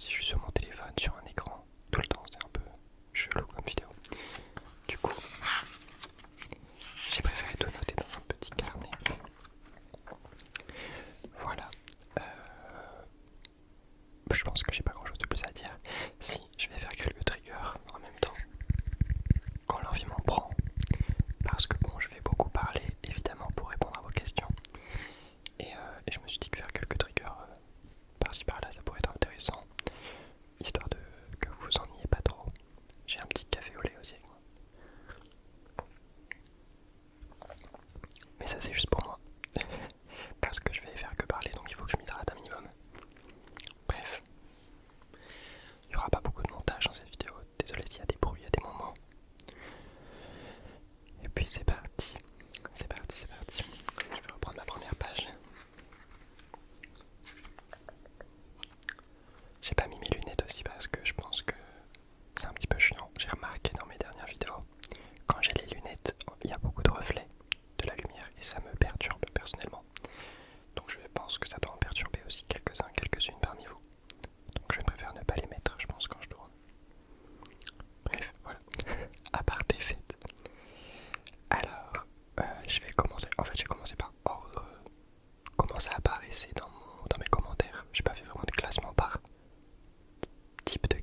si je suis sur mon téléphone, sur un écran, tout le temps, c'est un peu chelou comme vidéo. Du coup, j'ai préféré tout noter dans un petit carnet. Voilà. Je pense que j'ai pas grand chose de plus à dire. Si, je vais faire quelques triggers en même temps, quand l'envie m'en prend. Parce que bon, je vais beaucoup parler, évidemment, pour répondre à vos questions. Et je me suis dit que faire quelques triggers par-ci par-là, ça pourrait être intéressant. Histoire de que vous vous ennuyez pas trop. J'ai un petit café au lait aussi avec moi. Mais ça c'est juste pour moi. Parce que je vais faire que parler, donc il faut que je m'hydrate un minimum. Bref. Il n'y aura pas beaucoup de montage dans cette vidéo. Désolé s'il y a des bruits à des moments. Et puis c'est parti. C'est parti, c'est parti. Je vais reprendre ma première page. J'ai pas mis mes lunettes aussi parce que je pense que c'est un petit peu chiant. J'ai remarqué dans mes dernières vidéos, quand j'ai les lunettes, il y a beaucoup de reflets de la lumière et ça me perturbe personnellement. Donc je pense que ça doit en perturber aussi quelques-uns, quelques-unes parmi vous. Donc je préfère ne pas les mettre, je pense, quand je tourne. Bref, voilà. À part des fêtes. Alors, je vais commencer. En fait, j'ai commencé par ordre. Comment ça apparaissait dans mes commentaires. J'ai pas fait vraiment de classement par type de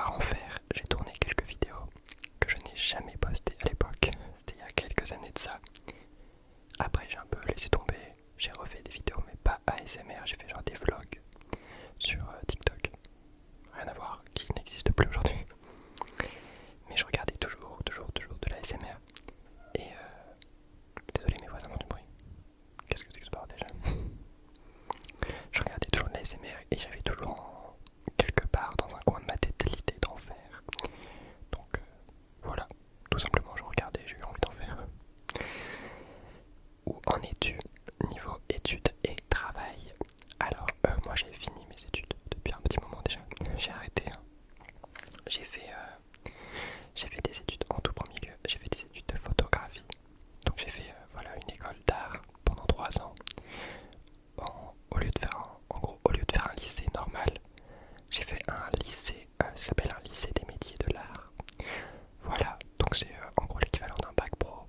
barre en fer, j'ai tourné quelques vidéos que je n'ai jamais postées à l'époque. C'était il y a quelques années de ça. Après j'ai un peu laissé tomber, j'ai refait des vidéos mais pas ASMR, j'ai fait genre des vlogs sur TikTok. Rien à voir, qui n'existe plus aujourd'hui. Mais je regardais toujours de la ASMR. Et désolé mes voisins font du bruit. Qu'est-ce que c'est que ce bordel? Je regardais toujours de la ASMR et j'avais toujours quelque part dans un coin de ma tête l'idée d'en faire. Donc voilà, tout simplement je regardais, j'ai eu envie d'en faire. Où en es-tu niveau études et travail? Alors moi j'ai fini mes études depuis un petit moment déjà. J'ai arrêté. J'ai fait des études en tout premier lieu. J'ai fait des études de photographie. Donc j'ai fait voilà une école d'art pendant 3 ans. Au lieu de faire un lycée normal, j'ai fait un lycée, ça s'appelle un lycée des métiers de l'art. Voilà, donc c'est en gros l'équivalent d'un bac pro,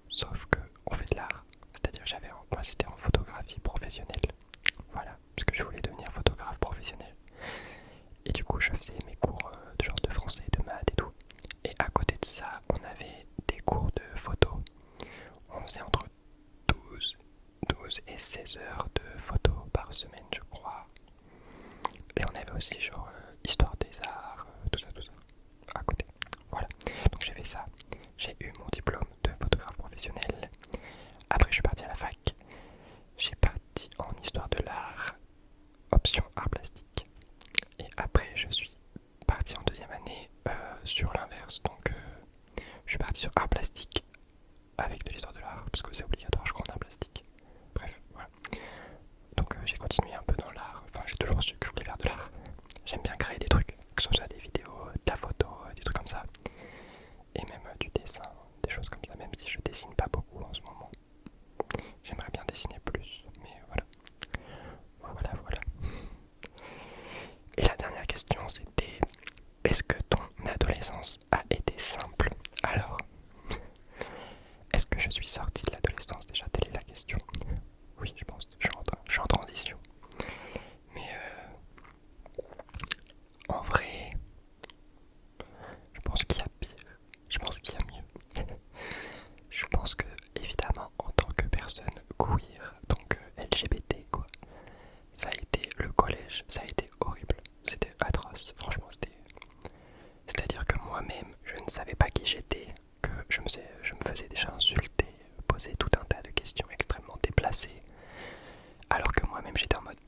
sauf que on fait de l'art. C'est-à-dire moi c'était en photographie professionnelle. Voilà, parce que je voulais devenir photographe professionnel. Et du coup je faisais mes cours de genre de français, de maths et tout. Et à côté de ça, on avait des cours de photo. On faisait entre 12 et 16 heures de photo par semaine, je crois. Et on avait aussi genre histoire des arts, tout ça, à côté. Voilà, donc j'ai fait ça. J'ai eu mon diplôme de photographe professionnel. Après je suis parti à la fac. J'ai parti en histoire de l'art, option art plastique. Et après je suis parti en deuxième année sur l'inverse. Donc je suis parti sur art plastique avec de l'histoire de l'art, parce que c'est obligatoire je crois en art plastique. Bref, voilà. Donc j'ai continué un peu dans l'art, enfin j'ai toujours su que je voulais faire de l'art. J'aime bien créer des trucs, que ce soit des vidéos, de la photo, des trucs comme ça. Et même du dessin, des choses comme ça, même si je dessine pas beaucoup en ce moment. J'aimerais bien dessiner plus, mais voilà. Voilà. Et la dernière question c'était, est-ce que ton adolescence a été simple? Alors, est-ce que je suis sorti de l'adolescence déjà? Telle est la question. Oui, je pense, je suis en transition. Mais en vrai, je pense qu'il y a pire. Je pense qu'il y a mieux. Je pense que, évidemment, en tant que personne queer, donc LGBT, quoi, ça a été le collège, ça a été horrible. C'était atroce, franchement, c'est-à-dire que moi-même, je ne savais pas qui j'étais, que je me faisais déjà insulter, poser tout un tas de questions extrêmement déplacées, alors que moi-même j'étais en mode,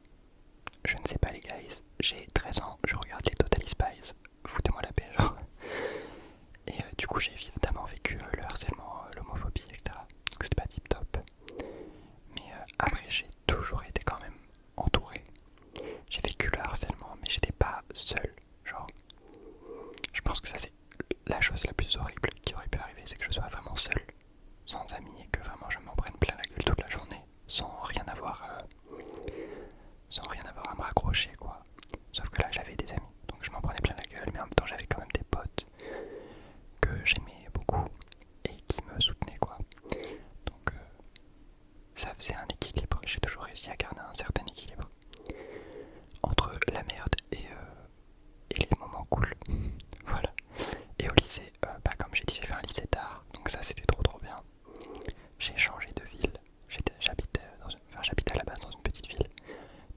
je ne sais pas les guys, j'ai 13 ans, je regarde les Totally Spies, foutez-moi la paix, genre. Et du coup j'ai évidemment vécu le harcèlement, l'homophobie, etc. Donc c'était pas tip top. Mais après j'ai toujours été quand même entouré. J'ai vécu le harcèlement, mais j'étais pas seul, genre. Je pense que ça c'est la chose la plus horrible qui aurait pu arriver, c'est que je sois vraiment seul, sans amis, et que vraiment je m'en prenne plein la gueule toute la journée, sans rien avoir à me raccrocher, quoi. Sauf que là j'avais des amis, donc je m'en prenais plein la gueule, mais en même temps j'avais quand même des potes que j'aimais beaucoup et qui me soutenaient, quoi. Donc ça faisait un équilibre, j'ai toujours réussi à garder un certain équilibre entre la merde et les moments cool. Voilà. Et au lycée, comme j'ai dit, j'ai fait un lycée d'art, donc ça c'était trop bien. J'ai changé de ville, j'habitais à la base dans une petite ville.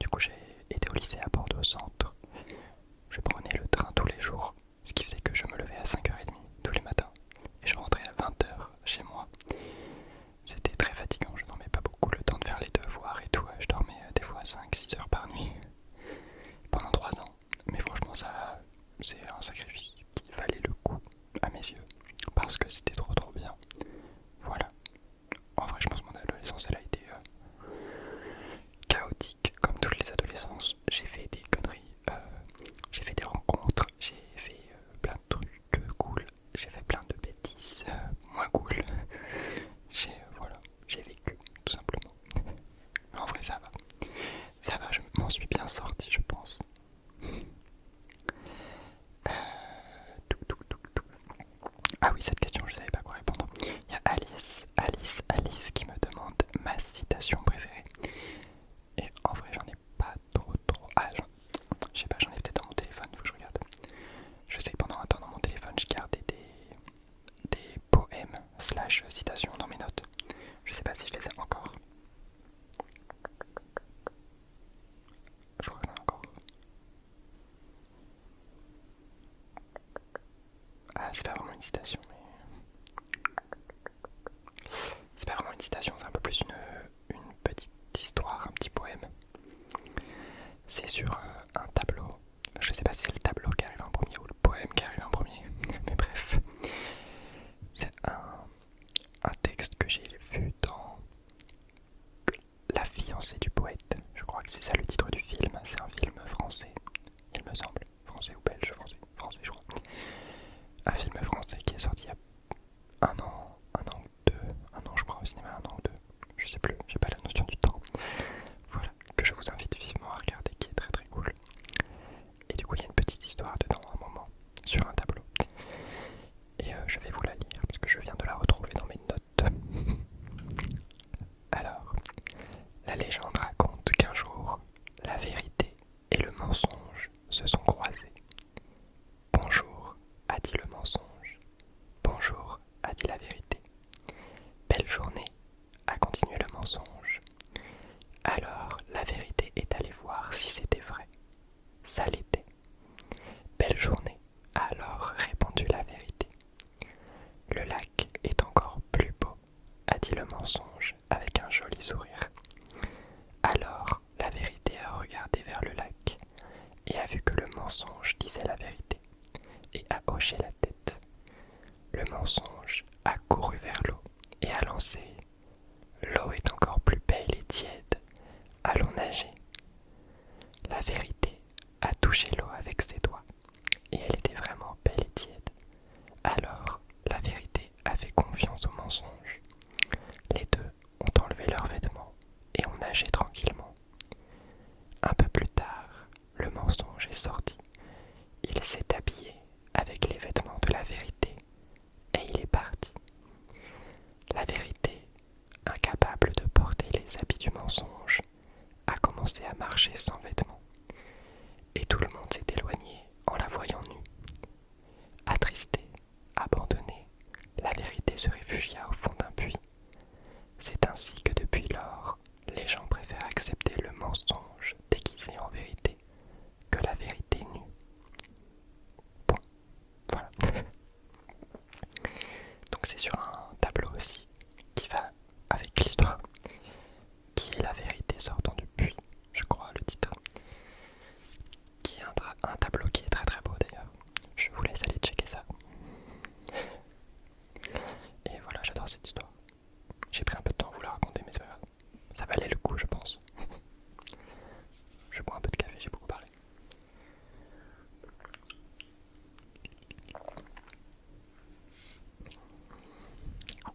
Du coup j'ai été au lycée à Bordeaux Centre. Je prenais le train tous les jours, ce qui faisait que je me levais à 5h30 tous les matins. Et je rentrais à 20h chez moi. C'était très fatigant, je dormais pas beaucoup, le temps de faire les devoirs et tout. Je dormais des fois 5-6 heures par nuit pendant 3 ans. Mais franchement ça, c'est un sacrifice qui valait le coup à mes yeux. Parce que c'était trop bien. Voilà. En vrai je pense que mon adolescence elle a été chaotique comme toutes les adolescences. J'ai fait des conneries, j'ai fait des rencontres, j'ai fait plein de trucs cool, j'ai fait plein de bêtises moins cool. J'ai vécu tout simplement. Mais en vrai ça va, je m'en suis bien sorti je pense. c'est pas vraiment une citation, mais c'est pas vraiment une citation, c'est un peu plus une petite histoire, un petit poème. C'est sur un tableau. Je sais pas si c'est le tableau qui arrive en premier ou le poème qui arrive en premier, mais bref. C'est un texte que j'ai vu dans La fiancée du poète. Je crois que c'est ça le titre du film. C'est un film français, il me semble. Français ou belge, français je crois. Un film français qui est sorti il y a un an ou deux, un an je crois au cinéma, un an ou deux. Je sais plus, j'ai pas la notion du temps. Voilà, que je vous invite vivement à regarder, qui est très très cool. Et du coup il y a une petite histoire dedans à un moment, sur un tableau. Et je vais vous la lire, parce que je viens de la retrouver dans mes notes. Alors, la légende raconte qu'un jour, la vérité et le mensonge se sont croisés. Bonjour, a dit le mensonge. Bonjour, a dit la vérité. Belle journée, a continué le mensonge. Alors, la vérité est allée voir si c'était vrai. Ça l'était. Belle journée, a alors répondu la vérité. Le lac est encore plus beau, a dit le mensonge avec un joli sourire. Alors, la vérité a regardé vers le lac et a vu que le mensonge disait la vérité et a hoché la tête. Le mensonge a couru vers l'eau et a lancé « L'eau est encore plus belle et tiède, allons nager ». La vérité a touché l'eau avec ses doigts et elle était vraiment belle et tiède. Alors, la vérité a fait confiance au mensonge. Les deux ont enlevé leurs vêtements et ont nagé tranquillement. Un peu plus tard, le mensonge est sorti. Il s'est habillé avec les vêtements de la vérité et il est parti. La vérité, incapable de porter les habits du mensonge, a commencé à marcher sans vêtements. Et tout le monde s'est éloigné en la voyant nue. Attristée, abandonnée, la vérité se réfugia au fond d'un puits. C'est ainsi que depuis lors, les gens préfèrent accepter le mensonge déguisé en vérité que la vérité nue. Bon, voilà. Donc c'est sur un tableau aussi qui va avec l'histoire, qui est la vérité sortant du puits, je crois le titre. Qui est un tableau qui est très très beau d'ailleurs. Je vous laisse aller checker ça. Et voilà, j'adore cette histoire. J'ai pris un peu de temps à vous la raconter, mais c'est pas grave. Ça valait le coup, je pense. Je bois un peu de café, j'ai beaucoup parlé.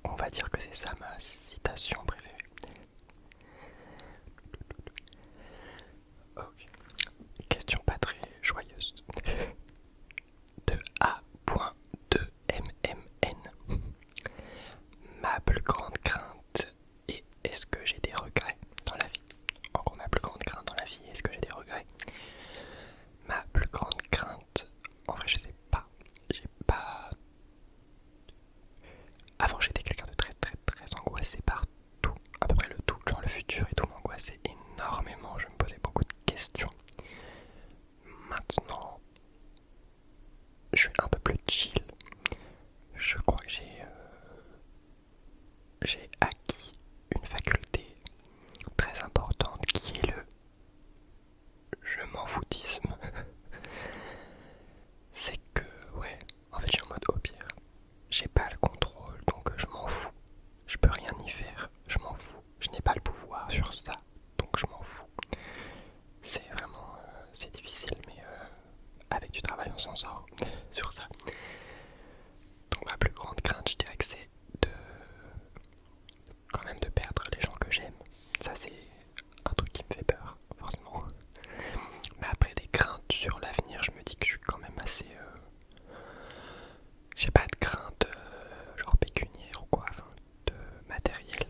On va dire que c'est ça ma citation préférée. Ok. Question pas très joyeuse. De A.2MMN. Ma plus grande crainte est-ce que j'ai des regrets dans la vie? Encore ma plus grande crainte dans la vie, est-ce que j'ai des regrets? Ma plus grande crainte, en vrai je sais pas. J'ai pas... Avant j'étais quelqu'un de très très très angoissé par tout, à peu près le tout, genre le futur et tout m'angoissait énormément, je me posais beaucoup de questions. Maintenant, je suis un peu plus chill. Je crois que j'ai acquis une faculté très importante qui est le je m'en foutisme. C'est que, ouais, en fait, je suis en mode au pire. J'ai pas le contrôle, donc je m'en fous. Je peux rien y faire, je m'en fous. Je n'ai pas le pouvoir sur ça, donc je m'en fous. C'est vraiment, c'est difficile, mais avec du travail, on s'en sort sur ça. Donc ma plus grande crainte, je dirais que c'est de quand même de perdre les gens que j'aime. Ça, c'est un truc qui me fait peur, forcément. Mais après des craintes sur l'avenir, je me dis que je suis quand même assez... j'ai pas de crainte genre pécuniaire ou quoi, enfin, de matériel.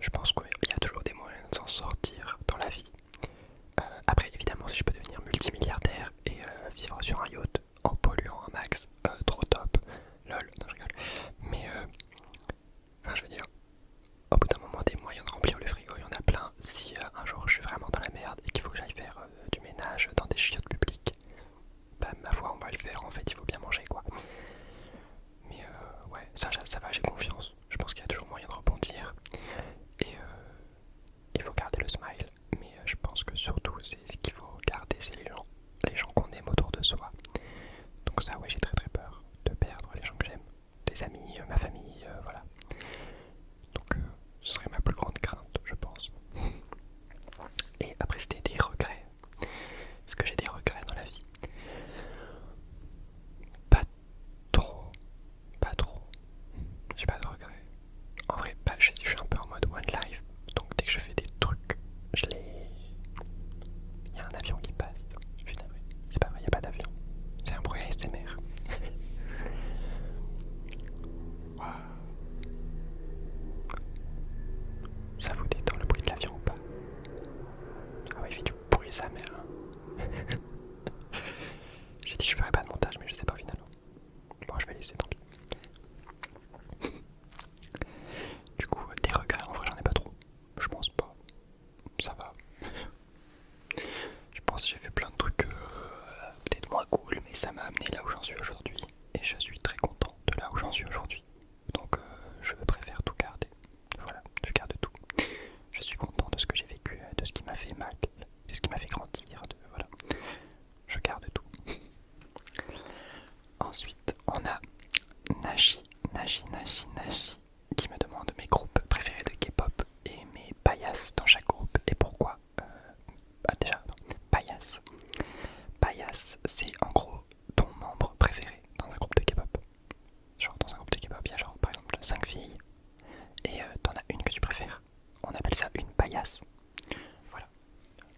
Je pense qu'il y a toujours des moyens de s'en sortir dans la vie. Après évidemment si je peux devenir multimilliardaire et vivre sur un yacht en polluant un max, ça, ouais, j'ai très très peur de perdre les gens que j'aime, des amis, ma famille, voilà. Donc ce serait ma plus grande crainte, je pense. Et après c'était des regrets. Est-ce que j'ai des regrets dans la vie? Pas trop, pas trop. J'ai pas de regrets. En vrai, bah, je suis un peu en mode one life, donc dès que je fais des trucs, je les... Il y a un avion qui passe, je suis navré. C'est pas vrai, il n'y a pas d'avion. C'est un bruit ASMR. Wow. Ça vous détend le bruit de l'avion ou pas? Ah ouais, il fait du bruit sa mère. J'ai dit que je ferais pas de montage, mais je sais pas finalement. Bon, je vais laisser, tant pis. Du coup, des regrets, en vrai, j'en ai pas trop. Je pense pas. Ça va. Je pense que j'ai fait plein de trucs peut-être moins cool, mais ça m'a amené là où j'en suis aujourd'hui. Et je suis très content de là où j'en suis aujourd'hui. Donc je préfère tout garder. Voilà, je garde tout. Je suis content de ce que j'ai vécu, de ce qui m'a fait mal, de ce qui m'a fait grandir. Voilà, je garde tout. Ensuite, on a Nashi qui me demande mes groupes préférés de K-pop et mes paillasses dans chaque groupe et pourquoi. Déjà, paillasse. Paillasse, c'est en gros ton membre préféré dans un groupe de K-pop. Genre dans un groupe de K-pop, il y a genre par exemple 5 filles et t'en as une que tu préfères. On appelle ça une paillasse. Voilà,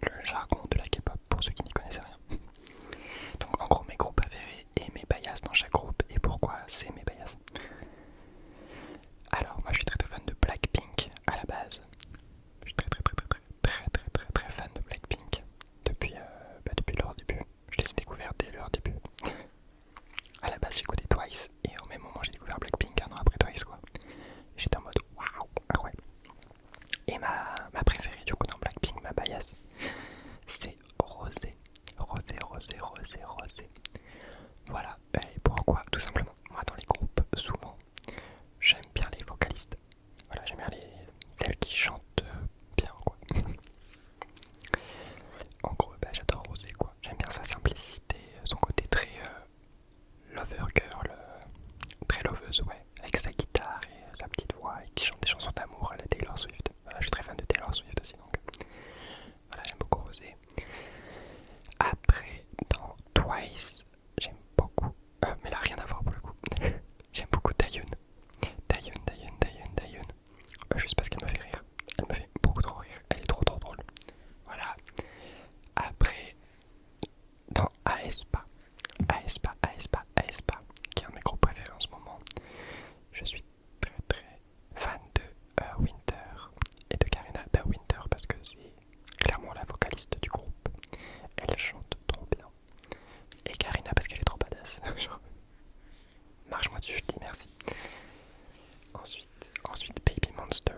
le jargon de la K-pop pour ceux qui n'y connaissent rien. Donc en gros mes groupes préférés et mes paillasses dans chaque groupe et pourquoi c'est mes paillasses. Alors moi je suis très très fan de Blackpink à la base. Je suis très fan de Blackpink depuis leur début. Je les ai découverts dès leur début. À la base j'écoutais Twice et au même moment j'ai découvert Blackpink un an après Twice quoi. J'étais en mode waouh, incroyable. Et ma préférée du coup dans Blackpink, ma bias, c'est Rosé. Rosé. Voilà, et pourquoi? Tout simplement, moi dans les groupes, souvent, j'aime bien les vocalistes. Voilà, j'aime bien celles qui chantent bien quoi. En gros, j'adore Rosé quoi. J'aime bien sa simplicité, son côté très lover girl, très loveuse, ouais, avec sa guitare et sa petite voix et qui chante des chansons d'amour à la Taylor Swift. Voilà, je suis très fan de Taylor Swift aussi donc voilà, j'aime beaucoup Rosé. Après, dans Twice, j'aime beaucoup, mais là rien à voir pour le coup, j'aime beaucoup Taeyeon. Juste parce qu'elle me fait rire, elle me fait beaucoup trop rire, elle est trop drôle. Voilà. Après, dans aespa, qui est un de mes groupes préférés en ce moment, je suis très fan de Winter et de Karina. Winter parce que c'est clairement la vocaliste du groupe, elle chante trop bien. Et Karina parce qu'elle est trop badass. Genre, marche-moi dessus, je dis merci. Ensuite Baby Monster.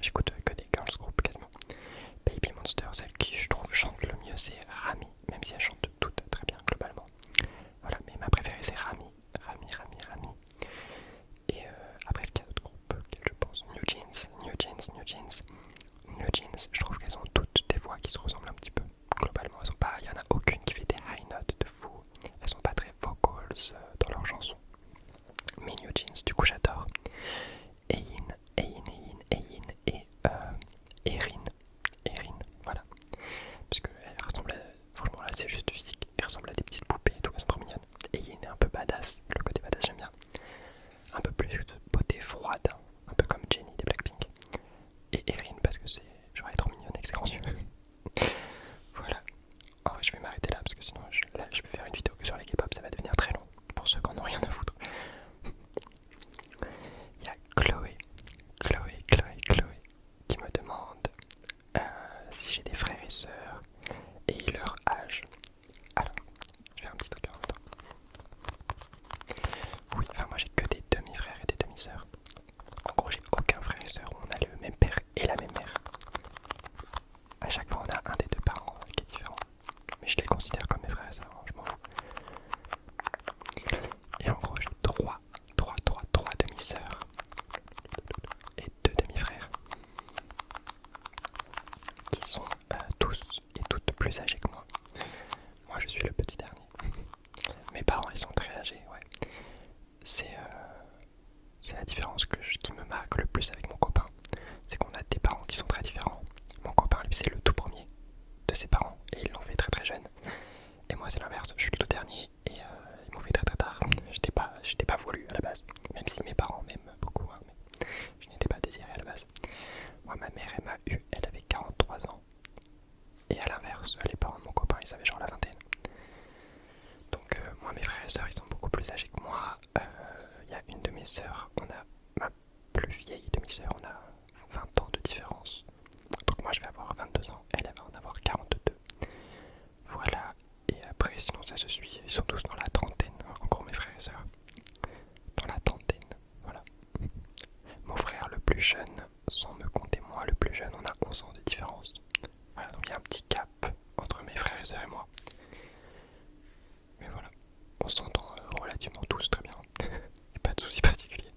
J'écoute que des girls group quasiment. Baby Monster, celle qui je trouve chante le mieux c'est Rami, même si elle chante toutes très bien globalement. Voilà, mais ma préférée c'est Rami. Et après il y a d'autres groupes auxquels je pense. New Jeans, je trouve qu'elles ont toutes des voix qui se ressemblent un petit peu. Globalement, il y en a aucune qui fait des high notes de fou. Elles sont pas très vocals dans leurs chansons. Mais New Jeans, du coup j'adore. Ein et Erin, voilà. Parce qu'elle ressemble à... Franchement là c'est juste physique. Elle ressemble à des petites poupées et tout, elles sont trop mignonnes. Ein est un peu badass, le côté badass j'aime bien. Un peu plus de beauté froide, un peu comme Jennie des Blackpink. Et Erin parce que c'est... genre elle est trop mignonne avec ses grands yeux. Voilà. En vrai je vais m'arrêter là parce que sinon là je peux faire une vidéo que sur les K-pop, ça va devenir très long. Pour ceux qui en ont rien à foutre. Il y a Chloé qui me demande si j'ai des frères et sœurs et leur âge. Alors, je vais faire un petit truc en même temps. Oui, enfin moi j'ai que des demi-frères et des demi-sœurs. En gros j'ai aucun frère et sœur où on a le même père et la même mère. À chaque fois on a un des deux parents, ce qui est différent. Mais je les considère comme mes frères et sœurs, je m'en fous. et sœurs, ils sont beaucoup plus âgés que moi. Il y a une de mes sœurs, on a ma plus vieille demi-sœur, on a 20 ans de différence. Donc moi je vais avoir 22 ans, elle va en avoir 42. Voilà, et après sinon ça se suit, ils sont tous dans la trentaine, en gros mes frères et sœurs. Dans la trentaine, voilà. Mon frère le plus jeune, sans me compter moi le plus jeune, on a 11 ans de différence. Voilà, donc il y a un petit gap entre mes frères et sœurs et moi. Mais voilà, on s'entend relativement tous très bien. Il n'y a pas de soucis particuliers.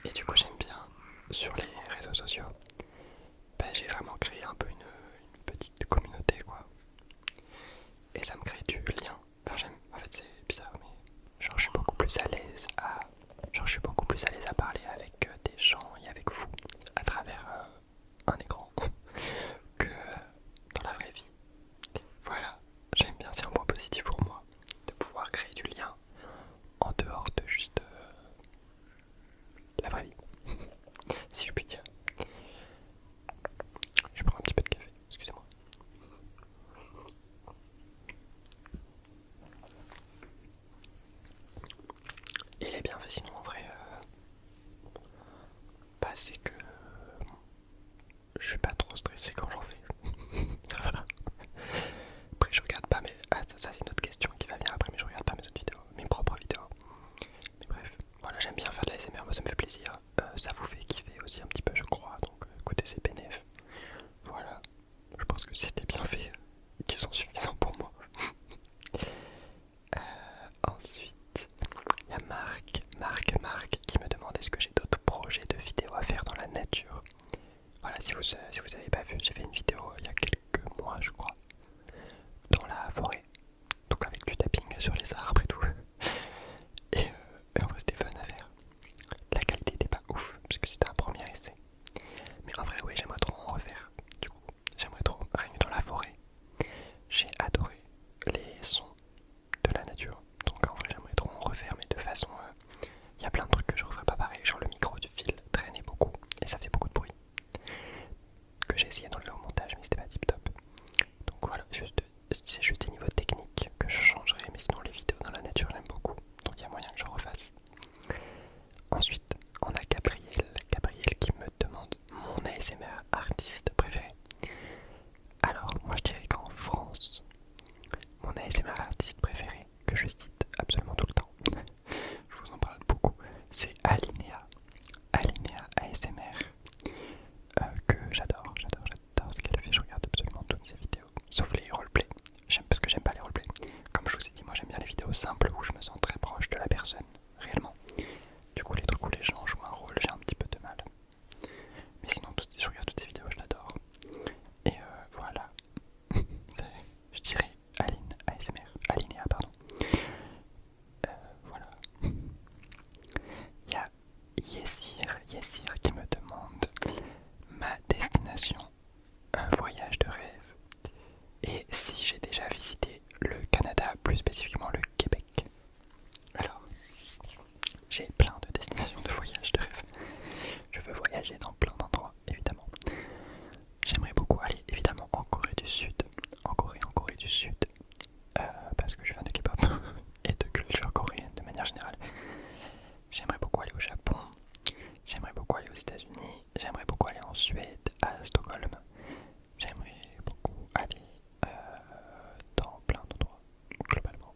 Et du coup j'aime bien sur les réseaux sociaux. J'ai vraiment créé un peu une petite communauté quoi. Et ça me crée du lien. En fait c'est bizarre mais genre je suis beaucoup plus à l'aise à parler avec des gens et avec vous à travers un écran que dans la vraie vie. Voilà, j'aime bien, c'est un point positif pour moi de pouvoir créer du lien en dehors de juste la vraie vie, si je puis dire. Je prends un petit peu de café, excusez-moi. Il est bien fait sinon en vrai. C'est que je suis pas trop stressé quand j'en fais. Voilà. Après je regarde pas mes... Ah ça c'est une autre question qui va venir après, mais je regarde pas mes autres vidéos, mes propres vidéos. Mais bref, voilà, j'aime bien faire de la l'ASMR, moi ça me fait plaisir. Ça vous fait kiffer aussi un petit peu je crois, donc écoutez c'est bénéf. Voilà, je pense que c'était bien fait, qu'ils sont suffisants pour moi. Ensuite, il y a Marc qui me demande est-ce que j'ai d'autres projets de vidéos à faire dans la nature. Voilà, si vous avez pas vu, j'ai fait une vidéo il y a quelques mois je crois, dans la forêt, donc avec du tapping sur les arbres et tout. Et en vrai c'était fun à faire. La qualité était pas ouf, parce que c'était un premier essai. Mais en vrai oui, j'aimerais trop en refaire. Du coup, j'aimerais trop, rien que dans la forêt. J'ai adoré les sons de la nature. Donc en vrai j'aimerais trop en refaire, mais de façon... Il y a plein de trucs que je referais pas pareil, genre le micro du fil traînait beaucoup et ça faisait beaucoup de bruit. Que j'ai essayé d'enlever au montage mais c'était pas tip top. Donc voilà, c'est juste des niveaux techniques que je changerai, mais sinon les vidéos dans la nature j'aime beaucoup. Donc il y a moyen que je refasse. Ensuite, on a Gabriel qui me demande mon ASMR artiste préféré. Alors moi je dirais qu'en France, mon ASMR artiste préféré, que je cite absolument tout le temps, je vous en parle beaucoup, c'est Alinea ASMR, que j'adore ce qu'elle fait, je regarde absolument toutes ses vidéos, sauf les roleplays, parce que j'aime pas les roleplays. Comme je vous ai dit, moi j'aime bien les vidéos simples où je me sens très proche de la personne, réellement. Du coup les trucs où les gens jouent un rôle, j'ai un petit peu de mal. Mais sinon je regarde toutes ces vidéos, je l'adore. Et voilà, je dirais Aline ASMR, Alinea pardon. Voilà. Il y a Yessir qui me demande ma destination, un voyage de rêve, et si j'ai déjà visité le Canada, plus spécifiquement le Québec. Alors, j'ai plein de destinations de voyage de rêve. Je veux voyager dans plein d'endroits, évidemment. J'aimerais beaucoup aller, évidemment, en Corée du Sud. En Corée du Sud. Parce que je viens de K-pop et de culture coréenne de manière générale. J'aimerais beaucoup aller au Japon. J'aimerais beaucoup aller aux États-Unis. J'aimerais beaucoup aller en Suède, à Stockholm. J'aimerais beaucoup aller dans plein d'endroits, globalement.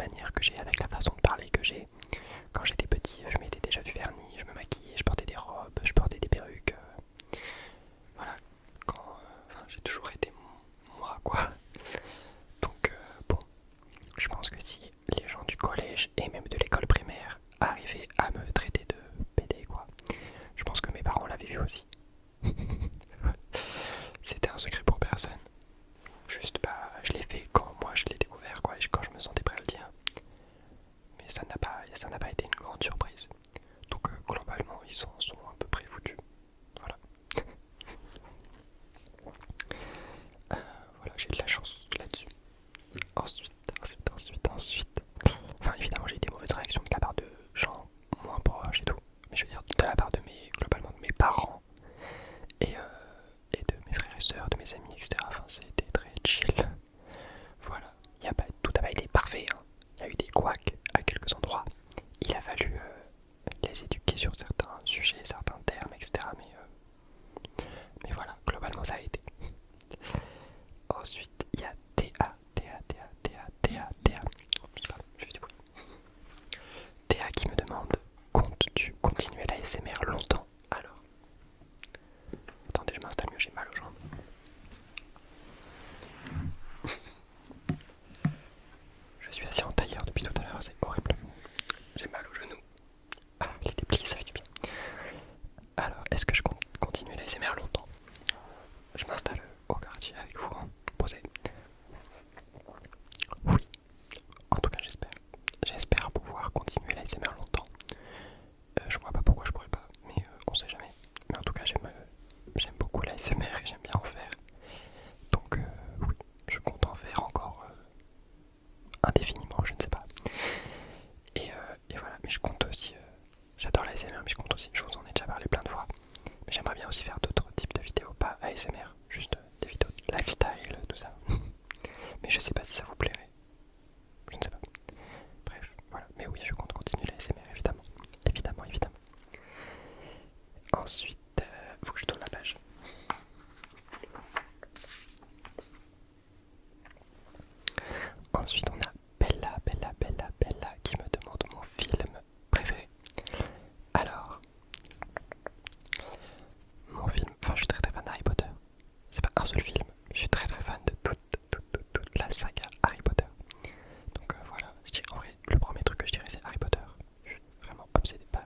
manière que j'ai, avec la façon de parler que j'ai. Quand j'étais petit, je mettais déjà du vernis, je me maquillais, je portais des robes, je portais des perruques. Voilà, j'ai toujours été moi quoi. Donc bon, je pense que si les gens du collège et même de l'école primaire arrivaient à me traiter de PD quoi, je pense que mes parents l'avaient vu aussi. C'était un secret pour personne. Juste je l'ai fait quand moi je l'ai découvert quoi, et quand je me sentais prêt à le dire. Mais ça n'a pas été une grande surprise. Donc globalement ils sont à peu près foutus. Voilà. Voilà, j'ai de la chance là-dessus. Ensuite. Enfin évidemment j'ai eu des mauvaises réactions de la part de gens moins proches et tout. Mais je veux dire de la part globalement de mes parents et de mes frères et sœurs, de mes amis, etc. Enfin c'était très chill. Voilà. Tout n'a pas été parfait. Hein. Il y a eu des couacs à quelques endroits. Il a fallu les éduquer sur certains sujets, certains termes, etc. Mais voilà, globalement ça a été. Ensuite, il y a je fais du bruit. Théa qui me demande, comptes-tu continuer l'ASMR longtemps? Alors, attendez, je m'installe mieux, j'ai mal aux jambes. Je suis assis en tailleur depuis tout à l'heure, c'est horrible. J'ai mal aux genoux. Ah, les dépliés, ça fait du bien. Alors, est-ce que je compte continuer l'ASMR longtemps? Je m'installe au quartier avec vous, hein. Posez. Oui, en tout cas j'espère. J'espère pouvoir continuer l'ASMR longtemps. Je vois pas pourquoi je pourrais pas, mais on sait jamais. Mais en tout cas j'aime beaucoup l'ASMR et j'aime bien en faire. Donc oui, je compte en faire encore indéfiniment, je ne sais pas. Et voilà, mais je compte aussi, j'adore l'ASMR, mais je compte aussi, je vous en ai déjà parlé plein de fois, mais j'aimerais bien aussi faire d'autres types de vidéos, pas ASMR, juste des vidéos de lifestyle, tout ça. Mais je sais pas si ça vous plairait, je ne sais pas. Bref, voilà, mais oui, je compte continuer l'ASMR évidemment, évidemment. Ensuite, faut que je tourne la page. Ensuite, on a Bella qui me demande mon film préféré. Alors, mon film, je suis très fan d'Harry Potter. C'est pas un seul film, je suis très fan de toute la saga Harry Potter. Donc voilà, je dirais en vrai, le premier truc que je dirais c'est Harry Potter. Je suis vraiment obsédé par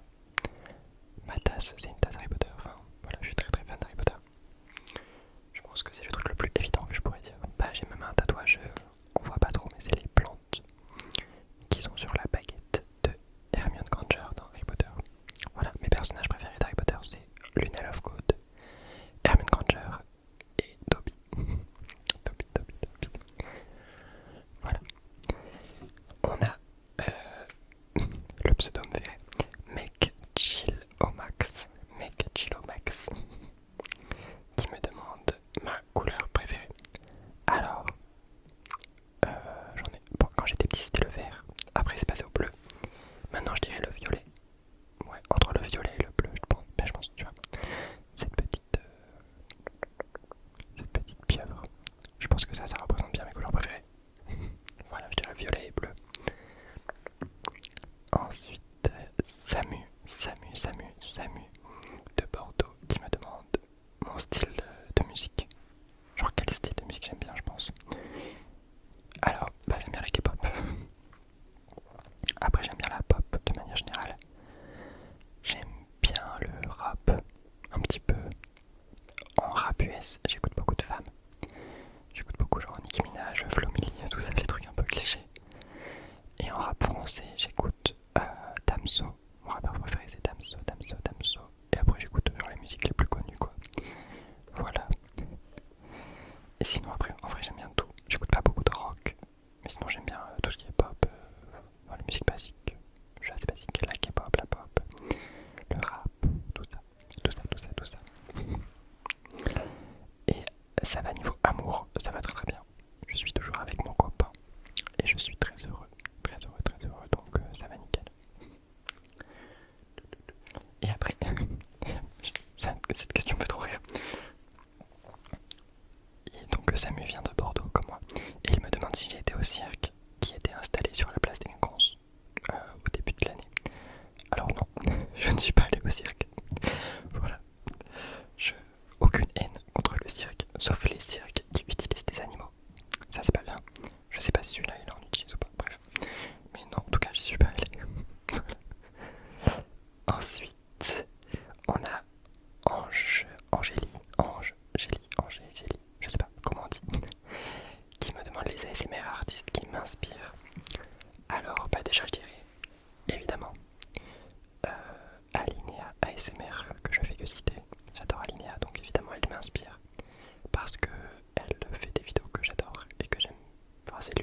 ma tasse, c'est une tasse Harry Potter. Enfin voilà, je suis très fan d'Harry Potter. Je pense que c'est le truc le plus évident que je pourrais dire. J'ai même un tatouage, on voit pas trop, mais c'est les plantes qui sont sur la baguette de Hermione Granger dans Harry Potter. Voilà, mes personnages préférés d'Harry Potter, c'est Luna Lovegood, Hermione Granger et Dobby. Dobby. Voilà. On a le pseudo me fait Mec Chill au Max, qui me demande ma couleur préférée. Alors, quand j'étais petit c'était le vert, après c'est passé au bleu, maintenant je dirais le violet. Ouais, entre le violet et le bleu, je pense, tu vois, cette petite pieuvre, je pense que ça représente bien mes couleurs préférées. Voilà, je dirais violet et bleu. Ensuite,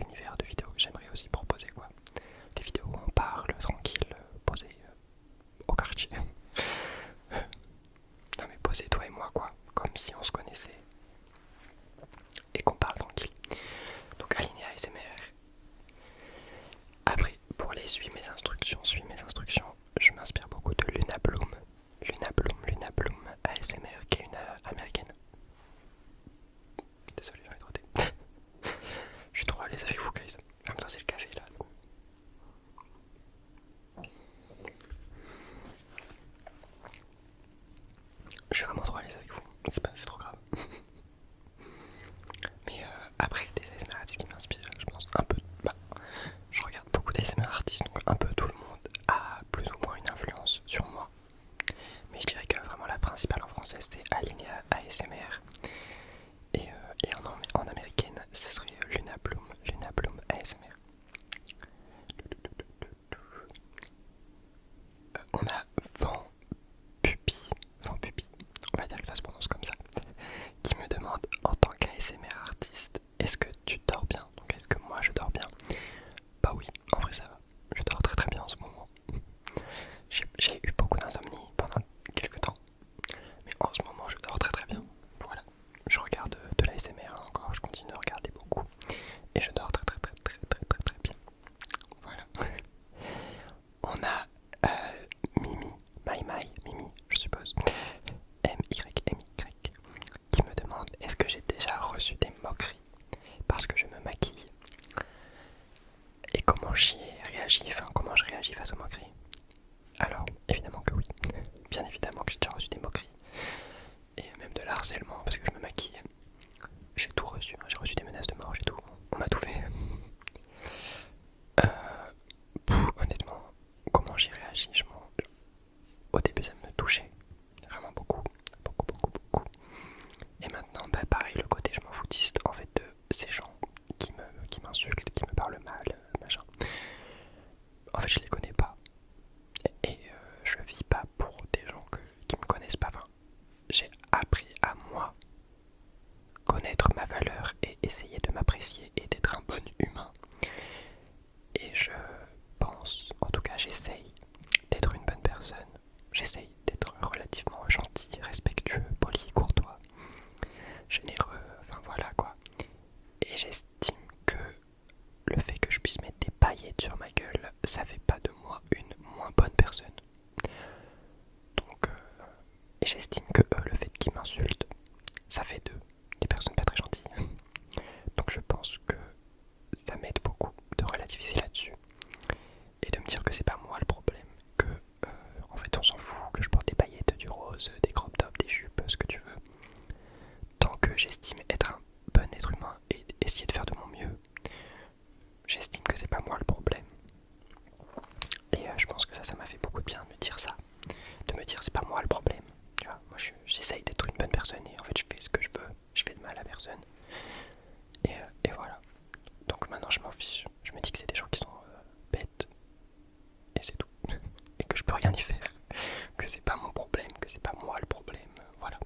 univers de vidéos que j'aimerais aussi proposer, quoi. Des vidéos où on parle tranquille, posé au quartier. Non mais posé toi et moi, quoi, comme si on se connaissait et qu'on parle tranquille. Donc Alinea ASMR. Après, pour les suis mes instructions, je m'inspire beaucoup de Luna Bloom ASMR, qui est une américaine. Désolé, j'en ai trotté. Je suis trop à l'aise avec vous, guys. En même temps, c'est le café là. Je suis vraiment trop à l'aise avec vous. C'est trop grave. Mais après, des ASMR artistes qui m'inspirent, je pense un peu. Je regarde beaucoup d'ASMR artistes, donc un peu tout le monde a plus ou moins une influence sur moi. Mais je dirais que vraiment la principale en français c'est Alinea ASMR. Et en américaine, ce serait Luna Bloom ASMR. On a Vent Pupi, on va dire que ça se prononce comme ça, qui me demande en tant qu'ASMR artiste, est-ce que tu dors bien? Donc est-ce que moi je dors bien? Bah oui, en vrai ça va, je dors très très bien en ce moment. J'ai eu beaucoup d'insomnie pendant quelques temps, mais en ce moment je dors très très bien. Voilà, je regarde de la l'ASMR encore, je continue de regarder beaucoup et je dors très très très très très très très bien. Voilà. On a Mimi, je suppose, MYMY, qui me demande est-ce que j'ai déjà reçu des moqueries parce que je me maquille et comment j'y réagis, comment je réagis face aux moqueries. Alors, évidemment que oui, bien évidemment que j'ai déjà reçu des moqueries et même de l'harcèlement parce que je me maquille. J'ai tout reçu, hein. J'ai reçu des menaces de mort, j'ai tout, on m'a tout fait. Honnêtement, comment j'y réagis, au début ça me touchait vraiment beaucoup. Et maintenant, pareil, le côté je m'en foutiste en fait de ces gens qui m'insultent, qui me parlent mal, machin. En fait, je les connais pas. Et je vis pas pour des gens qui me connaissent pas. Enfin, j'ai appris à moi connaître ma valeur et essayer de m'apprécier et d'être un bon humain. Et je pense, en tout cas j'essaye d'être une bonne personne. J'essaye d'être relativement gentil, respectueux, poli, courtois, généreux, enfin voilà quoi. Et j'estime que le fait que je puisse mettre des paillettes sur ma gueule, ça fait pas de moi une moins bonne personne. Donc, et j'estime que le fait qu'ils m'insultent, ça fait d'eux des personnes pas très gentilles. Donc je pense que ça m'aide beaucoup de relativiser là-dessus et de me dire que c'est pas moi le problème, que en fait on s'en fout, que je porte des paillettes, du rose, des crop tops, des jupes, ce que tu veux. Tant que j'estime être un bon être humain et essayer de faire de mon mieux, j'estime que c'est pas moi le problème. Et je pense que ça m'a fait beaucoup de bien de me dire ça, de me dire c'est pas moi le problème. Tu vois, moi j'essaye d'être une bonne personne et en fait je fais ce que je veux, je fais de mal à personne. Et voilà. Donc maintenant je m'en fiche. Je me dis que c'est des gens qui sont bêtes. Et c'est tout. Et que je peux rien y faire. Que c'est pas mon problème, que c'est pas moi le problème. Voilà.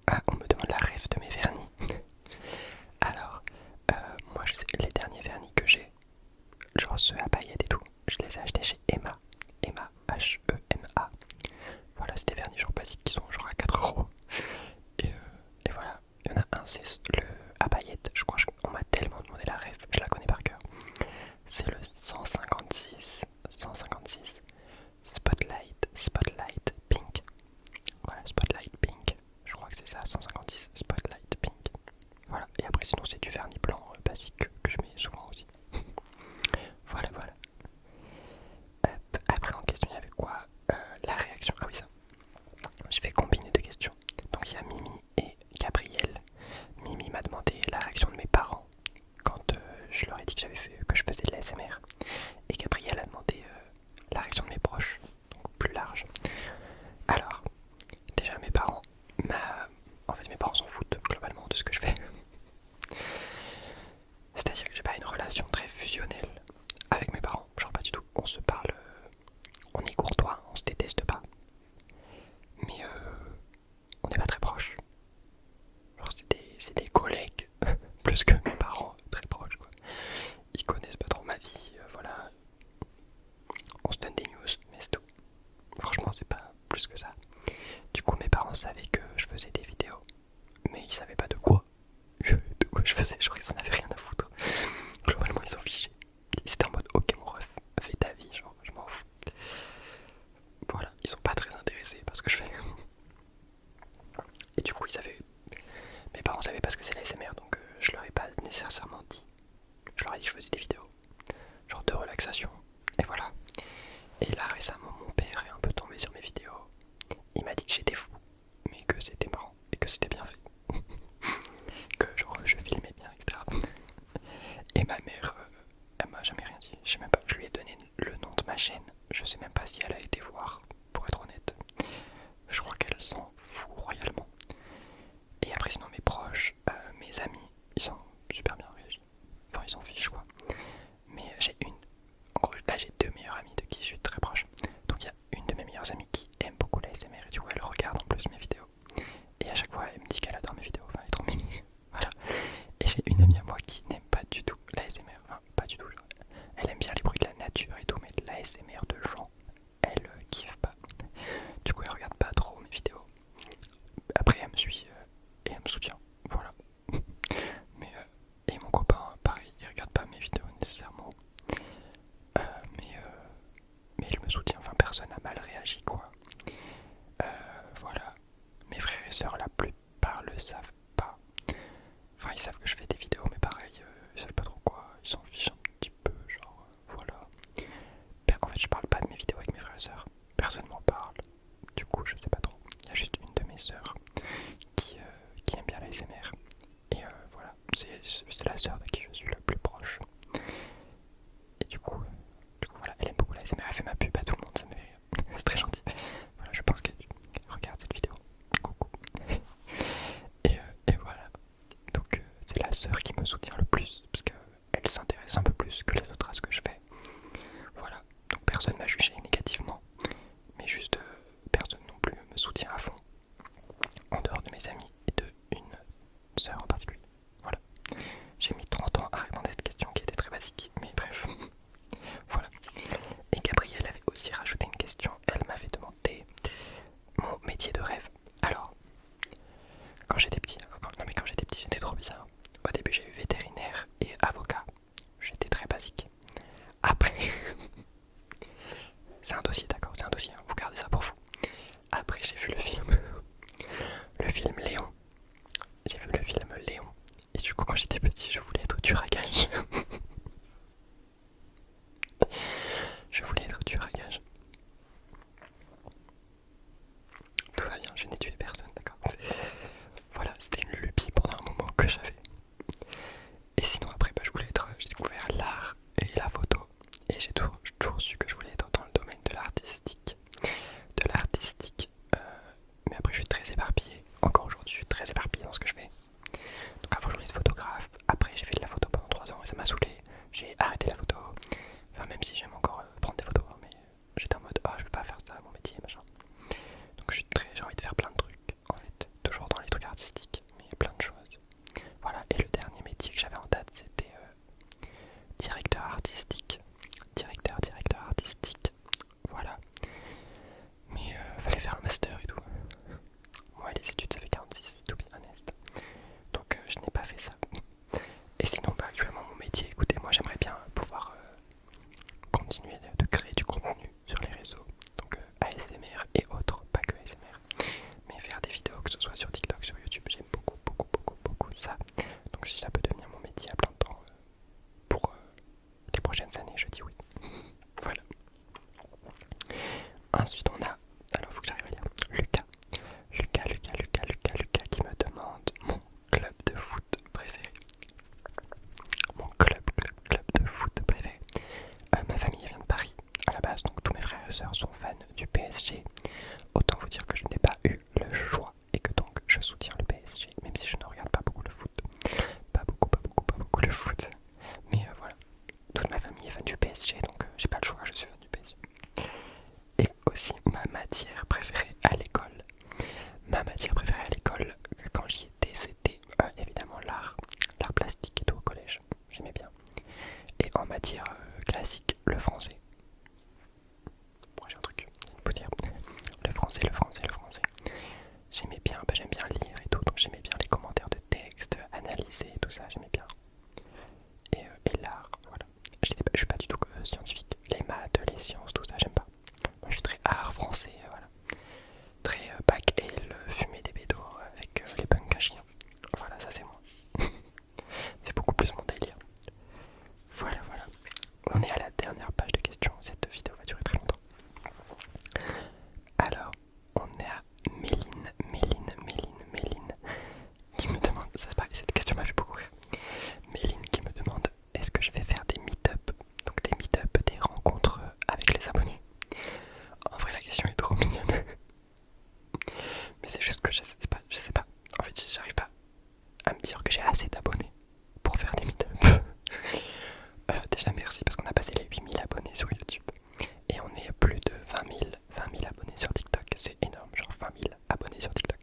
Ah, on me demande la ref de mes vernis. Alors, moi je sais, les derniers vernis que j'ai, genre ceux à paillettes et tout, je les ai achetés chez Emma. Emma, H-E-M-A. Voilà, c'est des vernis genre basiques qui sont genre à 4€. Et voilà, il y en a un, c'est le à paillettes. Je crois qu'on m'a tellement demandé la ref, je la connais par cœur. C'est le 156 Spotlight Pink. Voilà, Spotlight Pink. Je crois que c'est ça, 156 Spotlight Pink. Voilà, et après sinon c'est du vernis blanc basique que je mets souvent aussi. Voilà. Après en question il y avait quoi? La réaction, ah oui ça. Je vais combiner deux questions. Donc il y a Mimi et Gabriel. Mimi m'a demandé la réaction de mes parents quand je leur ai dit que je faisais de l'ASMR. Et Gabriel a demandé la réaction de mes proches, donc plus large. Alors, déjà mes parents, en fait mes parents s'en foutent globalement de ce que je fais. C'est-à-dire ma mère, elle m'a jamais rien dit. Je sais même pas, je lui ai donné le nom de ma chaîne. Je sais même pas si elle a été voir, pour être honnête. Je crois qu'elle s'en fout royalement. Et après sinon mes proches, mes amis, ils sont super bien réagis. Enfin ils s'en fichent quoi. Mais en gros là j'ai deux meilleures amies de qui je suis très proche. Donc il y a une de mes meilleures amies qui aime beaucoup la SMR et du coup elle regarde en plus mes vidéos. Et à chaque fois elle me dit qu'elle adore mes vidéos, enfin elle est trop mimi. Voilà. Et j'ai une amie à moi qui n'aime pas du tout la SMR, enfin pas du tout. Genre, elle aime bien les bruits de la nature et tout, mais de la SMR de gens, elle kiffe pas. Du coup elle regarde pas trop mes vidéos. Après elle me suit et elle me soutient, voilà. Mais et mon copain, pareil, il regarde pas mes vidéos nécessairement. Euh, mais, euh, mais il me soutient, enfin personne n'a mal réagi quoi. Voilà. Mes frères et sœurs, la plupart le savent pas. Enfin ils savent que je fais des vidéos, mais pareil, ils savent pas trop quoi, ils s'en fichent un petit peu, genre voilà. En fait je parle pas de mes vidéos avec mes frères et sœurs, personne m'en parle. Du coup je sais pas trop. Il y a juste une de mes sœurs qui aime bien la SMR. Et voilà, c'est la sœur de qui je suis le plus proche. Et du coup voilà, elle aime beaucoup la SMR, elle fait ma pub à tout le monde, ça me fait rire. C'est très gentil. Voilà, je pense qu'elle regarde cette vidéo. Coucou. Et voilà. Donc c'est la sœur qui me soutient le plus, parce qu'elle s'intéresse un peu plus que les autres à ce que je fais. Voilà. Donc personne m'a jugé négativement, mais juste personne non plus me soutient à fond. En dehors de mes amis et de une sœur en particulier. Voilà. J'ai mis 30 ans à répondre à cette question qui était très basique, mais bref. Voilà. Et Gabrielle avait aussi rajouté une question. Elle m'avait demandé mon métier de rêve. Alors, quand j'étais petit, j'étais trop bizarre. Au début, j'ai eu vétérinaire et avocat. J'étais très basique. Après, c'est un dossier, d'accord, c'est un dossier, hein, vous gardez ça pour vous. Après, j'ai vu le film Léon. J'ai vu le film Léon. Et du coup, quand j'étais petit, je voulais être tueur à gages. Je voulais être tueur à gages. Tout va bien, je n'ai tué personne, d'accord. Voilà, c'était une lubie pendant un moment que j'avais. Et sinon après, j'ai découvert l'art et la photo. Et j'ai toujours su que je voulais être dans le domaine de l'artistique. Mais après je suis très éparpillé. Encore aujourd'hui je suis très éparpillé dans ce que je fais. Donc avant je voulais être photographe. Après j'ai fait de la photo pendant 3 ans et ça m'a saoulé. J'ai arrêté la photo. Enfin même si j'aime encore prendre des photos. Hein, mais j'étais en mode je veux pas faire ça mon métier machin. Donc j'ai envie de faire plein de trucs en fait. Toujours dans les trucs artistiques. Mais plein de choses. Voilà, et le dernier métier que j'avais en tête c'était directeur artistique. Directeur artistique. Voilà. Mais fallait faire un master et tout. Moi les études ça fait 46, to be honest. Donc je n'ai pas fait ça. Et sinon actuellement mon métier, écoutez, moi j'aimerais bien pouvoir continuer de créer du contenu sur les réseaux. Donc ASMR et autres, pas que ASMR. Mais faire des vidéos, que ce soit sur TikTok, sur YouTube, j'aime beaucoup ça. Donc si ça peut devenir mon métier à plein temps pour les prochaines années, je dis oui. Voilà. Ensuite on a, alors faut que j'arrive à lire, Lucas qui me demande mon club de foot préféré. Mon club de foot préféré. Ma famille vient de Paris à la base, donc tous mes frères et sœurs sont fans du PSG. Autant vous dire que je n'ai pas eu le choix et que donc je soutiens le PSG, même si je ne regarde pas beaucoup le foot. Pas beaucoup le foot. Mais voilà, toute ma famille est fan du PSG, donc j'ai pas le choix, je suis fan du PSG. Et aussi ma matière préférée à l'école. Ma matière préférée à l'école, quand j'y étais, c'était évidemment l'art plastique et tout au collège. J'aimais bien. Et en matière classique, le français. Moi j'ai un truc, il faut dire. Le français. J'aimais bien, j'aime bien lire et tout, donc j'aimais bien les commentaires de texte, analyser tout ça, j'aimais bien. Et l'art, voilà. Je suis pas du tout scientifique. Les maths, les sciences, tout ça, j'aime pas. Moi je suis très art français, voilà. Très bac L, fumer des bédos avec les punks à chien. Voilà, ça c'est moi. C'est beaucoup plus mon délire. Voilà. Déjà merci parce qu'on a passé les 8000 abonnés sur YouTube. Et on est plus de 20 000 abonnés sur TikTok. C'est énorme, genre 20 000 abonnés sur TikTok.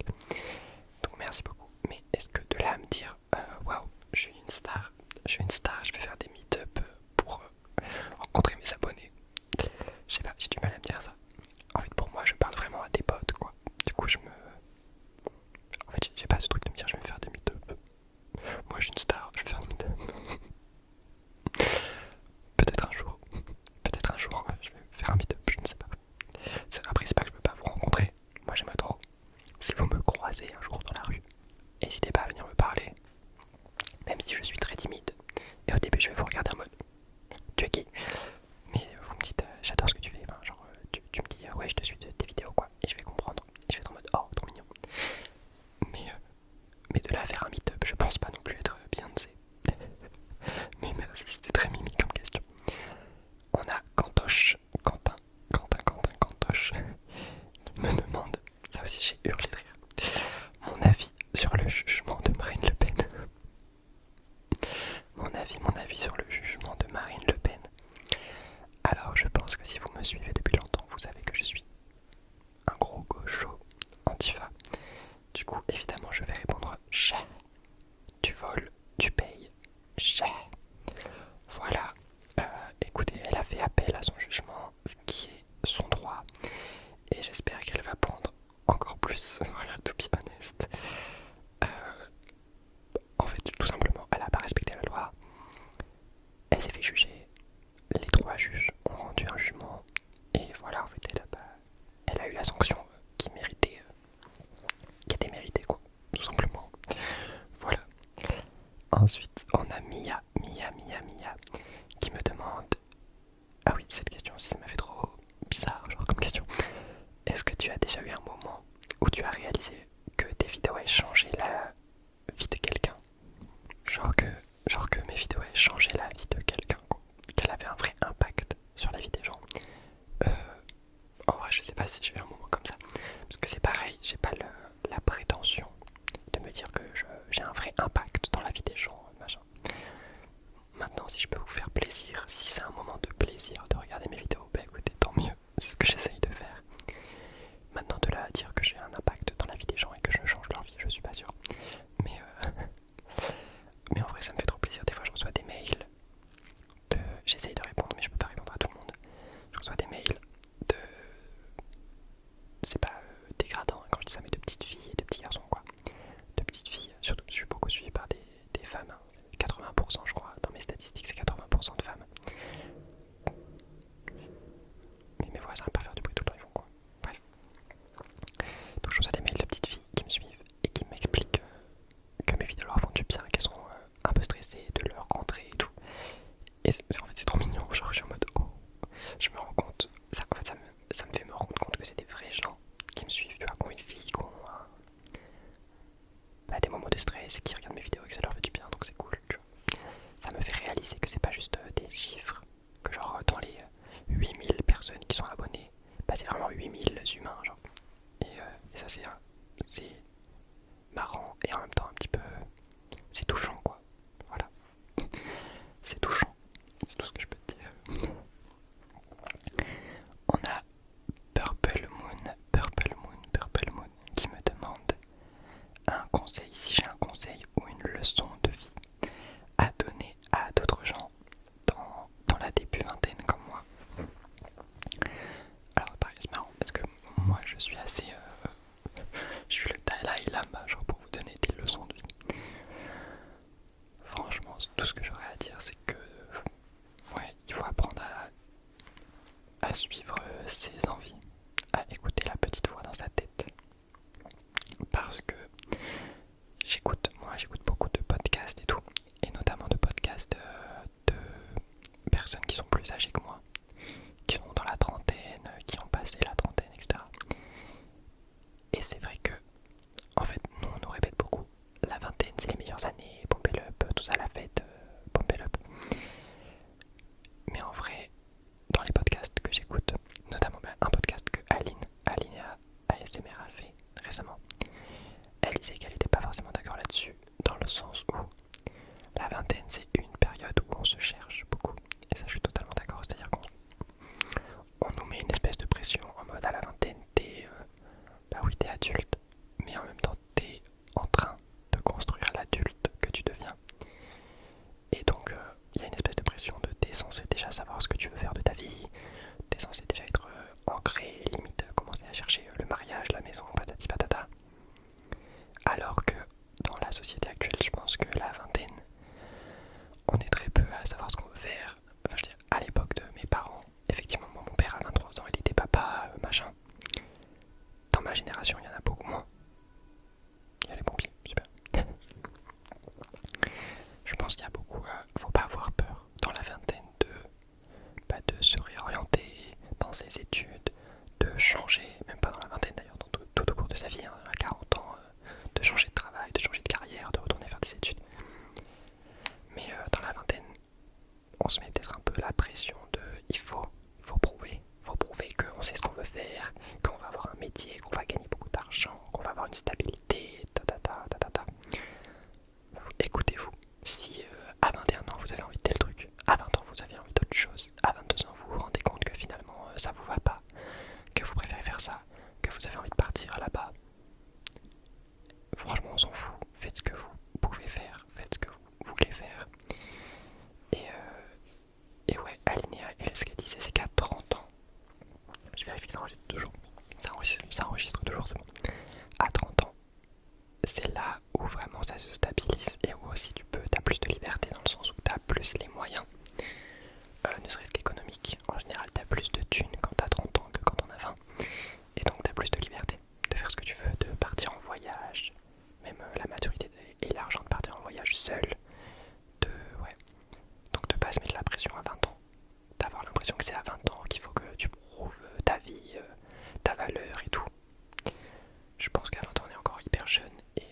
Donc merci beaucoup. Mais est-ce que de là à me dire, waouh, je suis une star, je vais faire des meet-up pour rencontrer mes abonnés. Je sais pas, j'ai du mal à me dire ça. En fait, pour moi, je parle vraiment à des potes, quoi. Du coup, en fait, j'ai pas ce truc de me dire, je vais faire des meet-up. Moi, je suis une star, je vais faire des meet-up. Peut-être un jour, je vais faire un meet-up, je ne sais pas. Après, c'est pas que je veux pas vous rencontrer. Moi, j'aimerais trop. Si vous me croisez un jour dans la rue, n'hésitez pas à venir me parler. Même si je suis très timide. Et au début, je vais vous regarder en mode, tu es qui? Mais vous me dites, j'adore ce que tu fais. Enfin, genre, tu me dis, ouais, je te suis de tes vidéos, quoi. Et je vais comprendre. Et je vais être en mode, oh, trop mignon. Mais de là à faire un meet-up, je pense pas non plus être Beyoncé. Mais merci, c'était très mimi comme question. On a Cantoche, qui me demande, ça aussi j'ai hurlé de rire, mon avis sur le jugement de Marine Le Pen. Mon avis sur le jugement de Marine Le Pen. Alors je pense que si vous me suivez depuis longtemps, vous savez que je suis un gros gaucho antifa. Du coup, évidemment, je vais répondre cher. Tu voles, tu payes, cher. Voilà. Écoutez, elle a fait appel à son jugement, ce qui est son droit. Et j'espère qu'elle va prendre encore plus. Voilà, to be honest. En fait, tout simplement, elle n'a pas respecté la loi. Elle s'est fait juger. Les 3 juges ont rendu un jugement. Et voilà, en fait, elle a eu la sanction qui méritait, qui était méritée, quoi. Tout simplement. Voilà. Ensuite, on a Mia, qui me demande... Ah oui, cette question aussi m'a fait trop bizarre, genre comme question. Est-ce que tu as déjà eu un moment où tu as réalisé que tes vidéos aient changé la vie de quelqu'un? Genre que mes vidéos aient changé la vie de quelqu'un, quoi. Qu'elle avait un vrai impact sur la vie des gens. Euh, En vrai, je sais pas si j'ai eu un moment comme ça. Parce que c'est pareil, j'ai pas la prétention de me dire que j'ai un vrai impact dans la vie des gens, machin. Maintenant, si je peux vous faire plaisir, si c'est un moment de plaisir de regarder mes vidéos, bah écoutez, tant mieux, c'est ce que j'essaye de faire. Maintenant, de là à dire que j'ai un impact dans la vie des gens et que je change leur vie, je suis pas sûr. Mais, mais en vrai, ça me fait trop plaisir. Des fois, je reçois des mails j'essaye de répondre, mais je peux pas répondre à tout le monde. Je reçois des mails de... C'est pas dégradant hein, quand je dis ça, mais de petites filles et de petits garçons, quoi. De petites filles, surtout je suis beaucoup suivi par des femmes. Hein. 80% je crois, dans mes statistiques, c'est 80% de femmes. Mais mes voisins pas faire du bruit tout le temps, ils font quoi. Bref. Donc je reçois des mails de petites filles qui me suivent et qui m'expliquent que mes vidéos leur font du bien, qu'elles sont un peu stressées de leur rentrée et tout. Et en fait c'est trop mignon, genre je suis en mode oh, je me rends compte, en fait ça me fait me rendre compte que c'est des vrais gens qui me suivent, tu vois, qui ont une vie, qui ont des moments de stress et qui regardent mes vidéos et que ça leur fait du bien, donc c'est cool, tu vois. Ça me fait réaliser que c'est pas juste des chiffres, que genre dans les 8000 personnes qui sont abonnées, bah c'est vraiment 8000 humains, genre. Et ça c'est marrant et en même temps un petit peu, c'est touchant quoi, voilà. C'est touchant, c'est tout ce que je peux te dire. On a Purple Moon qui me demande un conseil, si j'ai un conseil ou une leçon de vie à donner à d'autres gens dans la début vingtaine comme moi. Alors pareil, c'est marrant parce que moi je suis assez... je suis le Dalai Lama, genre pour vous donner des leçons de vie. Franchement, tout ce que j'aurais à dire c'est que... ouais, il faut apprendre à suivre ses envies, à écouter la petite voix dans sa tête. Parce que j'écoute beaucoup de podcasts et tout, et notamment de podcasts de personnes qui sont plus âgées que moi, qui sont dans la trentaine, qui ont passé la trentaine, etc. Et c'est vrai que, en fait, nous on nous répète beaucoup, la vingtaine c'est les meilleures années, pump it up, tout ça, la fête, pump it up. Mais en vrai, dans les podcasts que j'écoute, notamment un podcast que Aline ASMR a fait récemment, elle disait qu'elle n'était pas forcément d'accord là-dessus, dans le sens où la vingtaine c'est une période où on se cherche beaucoup. ne serait-ce qu'économique. En général, t'as plus de thunes quand t'as 30 ans que quand t'en as 20. Et donc t'as plus de liberté de faire ce que tu veux, de partir en voyage, même la maturité et l'argent de partir en voyage seul, de ouais. Donc de pas se mettre la pression à 20 ans, d'avoir l'impression que c'est à 20 ans qu'il faut que tu prouves ta vie, ta valeur et tout. Je pense qu'à 20 ans on est encore hyper jeune et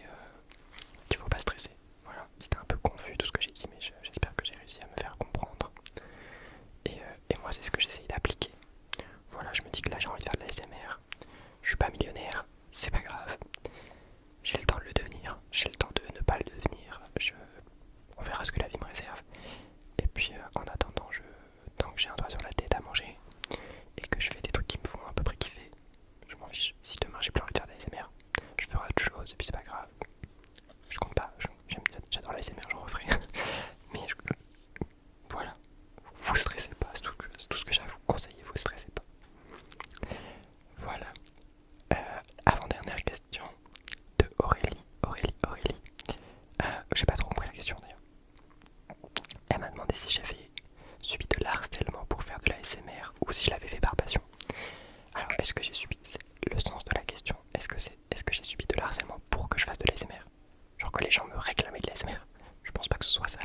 qu'il faut pas stresser. Voilà, c'était un peu confus tout ce que j'ai dit, mais j'espère que j'ai réussi à me faire comprendre. Et moi c'est ce que j'essaye d'appliquer. Voilà, je me dis que là j'ai envie de faire de la SMR. Je suis pas millionnaire, c'est pas grave. J'ai le temps de le devenir, j'ai le temps de ne pas le devenir. On verra ce que la vie me réserve. Et puis en attendant, tant que j'ai un doigt sur la tête à manger et que je fais des trucs qui me font à peu près kiffer, je m'en fiche. Si demain j'ai plus envie de faire de la SMR, je ferai autre chose et puis c'est pas grave. Je compte pas, j'adore la SMR, j'en referai. Mais voilà, vous stressez pas, c'est tout ce que j'ai à vous conseiller, vous stressez pas. Voilà. Avant-dernière question de Aurélie. J'ai pas trop compris la question d'ailleurs. Elle m'a demandé si j'avais subi de l'harcèlement pour faire de la SMR ou si je l'avais fait par passion. Alors, est-ce que j'ai subi, c'est le sens de la question, est-ce que j'ai subi de l'harcèlement pour que je fasse de l'ASMR? Genre que les gens me réclamaient de l'ASMR? Je pense pas que ce soit ça